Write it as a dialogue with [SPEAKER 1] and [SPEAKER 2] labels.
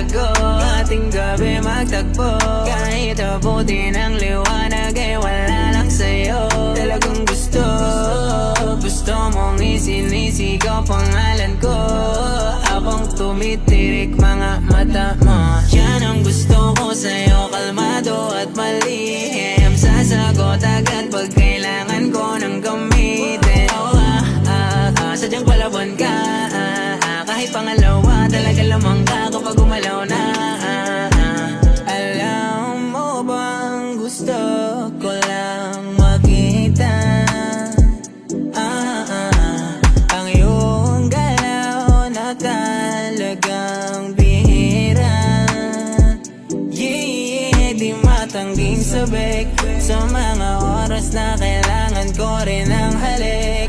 [SPEAKER 1] ko, ating gabi magtagpo. Kahit abutin ang liwanag ay wala lang sa'yo. Talagang gusto mong isinisigaw pangalan ko. Habang tumitirik mga mata mo. Yan ang gusto ko sa'yo, kalmado at malihim. Sasagot agad pag kailangan ko ng gamitin. Sadyang palaban ka, kahit pangalawa, talaga lamang ka kapag gumalaw na. Alam mo bang gusto ko lang makita ang iyong galaw na talagang bihira. Di matangging sabik sa mga oras na kailangan ko rin ang halik.